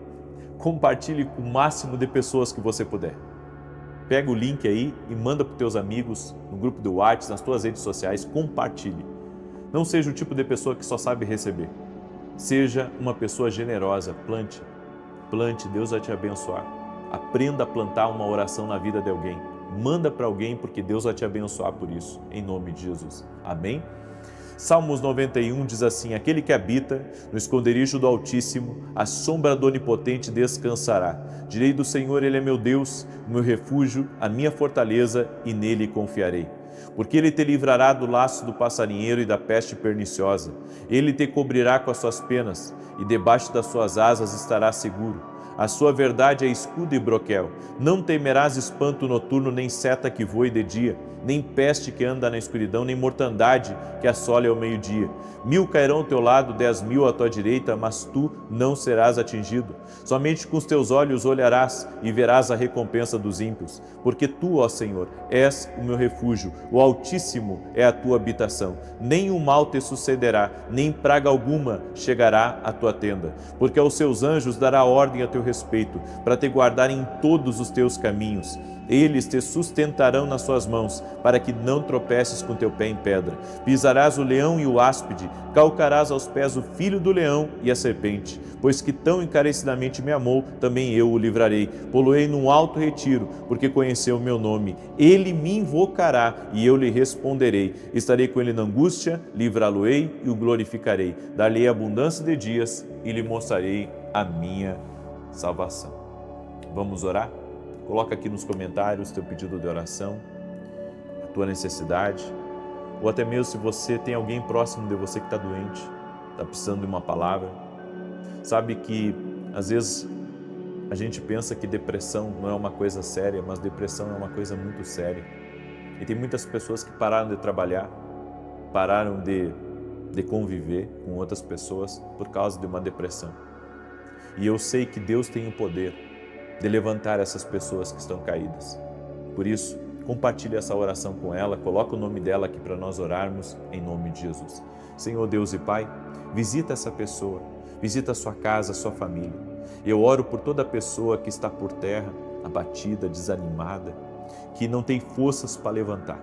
compartilhe com o máximo de pessoas que você puder. Pega o link aí e manda para os teus amigos, no grupo do WhatsApp, nas tuas redes sociais, compartilhe. Não seja o tipo de pessoa que só sabe receber. Seja uma pessoa generosa, plante, Deus vai te abençoar. Aprenda a plantar uma oração na vida de alguém. Manda para alguém porque Deus vai te abençoar por isso, em nome de Jesus. Amém? Salmos 91 diz assim: aquele que habita no esconderijo do Altíssimo, a sombra do Onipotente descansará. Direi do Senhor, Ele é meu Deus, o meu refúgio, a minha fortaleza, e nele confiarei. Porque Ele te livrará do laço do passarinheiro e da peste perniciosa. Ele te cobrirá com as suas penas, e debaixo das suas asas estarás seguro. A sua verdade é escudo e broquel. Não temerás espanto noturno, nem seta que voe de dia, nem peste que anda na escuridão, nem mortandade que assole ao meio-dia. 1000 cairão ao teu lado, 10.000 à tua direita, mas tu não serás atingido. Somente com os teus olhos olharás e verás a recompensa dos ímpios. Porque tu, ó Senhor, és o meu refúgio, o Altíssimo é a tua habitação. Nenhum mal te sucederá, nem praga alguma chegará à tua tenda. Porque aos seus anjos dará ordem a teu respeito, para te guardarem em todos os teus caminhos. Eles te sustentarão nas suas mãos, para que não tropeces com teu pé em pedra. Pisarás o leão e o áspide, calcarás aos pés o filho do leão e a serpente. Pois que tão encarecidamente me amou, também eu o livrarei. Poloei num alto retiro, porque conheceu o meu nome. Ele me invocará e eu lhe responderei. Estarei com ele na angústia, livrá-lo-ei e o glorificarei. Dar-lhe abundância de dias e lhe mostrarei a minha salvação. Vamos orar? Coloca aqui nos comentários teu pedido de oração, a tua necessidade, ou até mesmo se você tem alguém próximo de você que está doente, está precisando de uma palavra. Sabe que às vezes a gente pensa que depressão não é uma coisa séria, mas depressão é uma coisa muito séria. E tem muitas pessoas que pararam de trabalhar, pararam de conviver com outras pessoas por causa de uma depressão. E eu sei que Deus tem o poder de levantar essas pessoas que estão caídas. Por isso, compartilhe essa oração com ela, coloca o nome dela aqui para nós orarmos, em nome de Jesus. Senhor Deus e Pai, visita essa pessoa, visita a sua casa, a sua família. Eu oro por toda pessoa que está por terra, abatida, desanimada, que não tem forças para levantar.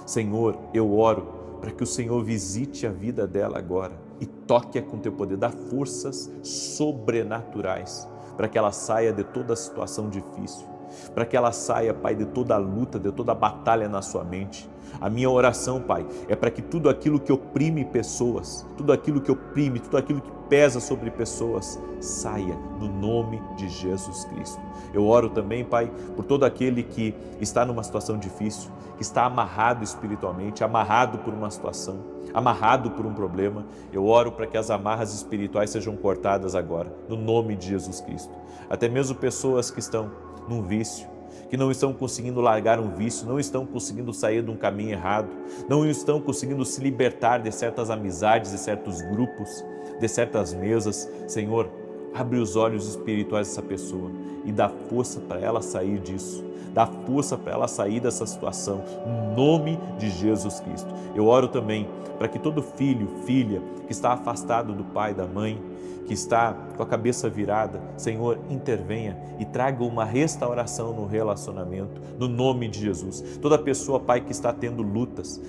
Senhor, eu oro para que o Senhor visite a vida dela agora e toque-a com teu poder, dá forças sobrenaturais, para que ela saia de toda a situação difícil, para que ela saia, Pai, de toda a luta, de toda a batalha na sua mente. A minha oração, Pai, é para que tudo aquilo que oprime pessoas, tudo aquilo que oprime, tudo aquilo que pesa sobre pessoas, saia no nome de Jesus Cristo. Eu oro também, Pai, por todo aquele que está numa situação difícil, que está amarrado espiritualmente, amarrado por uma situação, amarrado por um problema. Eu oro para que as amarras espirituais sejam cortadas agora, no nome de Jesus Cristo. Até mesmo pessoas que estão num vício, que não estão conseguindo largar um vício, não estão conseguindo sair de um caminho errado, não estão conseguindo se libertar de certas amizades, de certos grupos, de certas mesas. Senhor, abre os olhos espirituais dessa pessoa e dá força para ela sair disso. Dá força para ela sair dessa situação, em nome de Jesus Cristo. Eu oro também para que todo filho, filha que está afastado do pai, da mãe, que está com a cabeça virada, Senhor, intervenha e traga uma restauração no relacionamento, no nome de Jesus. Toda pessoa, Pai, que está tendo lutas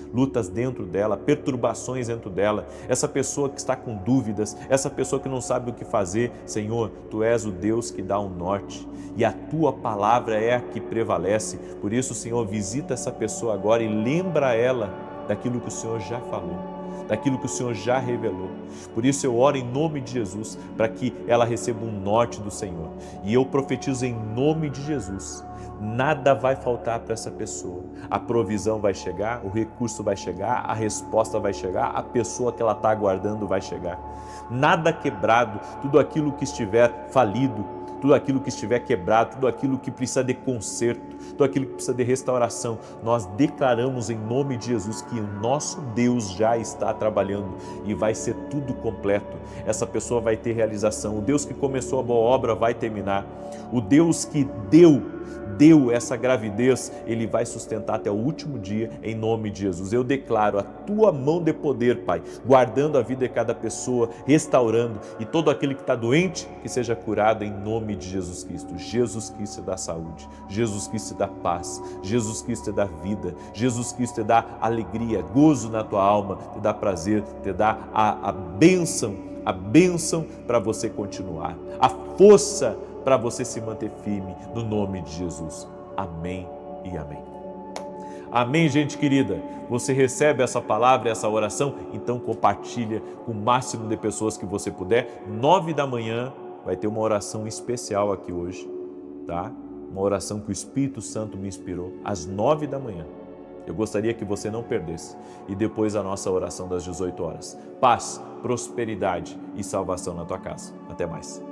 dentro dela, perturbações dentro dela, essa pessoa que está com dúvidas, essa pessoa que não sabe o que fazer, Senhor, Tu és o Deus que dá o norte e a Tua palavra é a que prevalece. Por isso, Senhor, visita essa pessoa agora e lembra ela daquilo que o Senhor já falou, daquilo que o Senhor já revelou. Por isso eu oro em nome de Jesus, para que ela receba um norte do Senhor. E eu profetizo em nome de Jesus, nada vai faltar para essa pessoa. A provisão vai chegar, o recurso vai chegar, a resposta vai chegar, a pessoa que ela está aguardando vai chegar. Nada quebrado, tudo aquilo que estiver falido, tudo aquilo que estiver quebrado, tudo aquilo que precisa de conserto, tudo aquilo que precisa de restauração, nós declaramos em nome de Jesus que o nosso Deus já está trabalhando e vai ser tudo completo. Essa pessoa vai ter realização. O Deus que começou a boa obra vai terminar. O Deus que deu essa gravidez, Ele vai sustentar até o último dia, em nome de Jesus. Eu declaro a Tua mão de poder, Pai, guardando a vida de cada pessoa, restaurando, e todo aquele que está doente, que seja curado em nome de Jesus Cristo. Jesus Cristo dá saúde, Jesus Cristo dá paz, Jesus Cristo dá vida, Jesus Cristo dá alegria, gozo na tua alma, te dá prazer, te dá a bênção para você continuar, a força para você se manter firme, no nome de Jesus. Amém e amém. Amém, gente querida. Você recebe essa palavra, essa oração? Então compartilha com o máximo de pessoas que você puder. 9 da manhã vai ter uma oração especial aqui hoje, tá? Uma oração que o Espírito Santo me inspirou, às 9 da manhã. Eu gostaria que você não perdesse. E depois a nossa oração das 18 horas. Paz, prosperidade e salvação na tua casa. Até mais.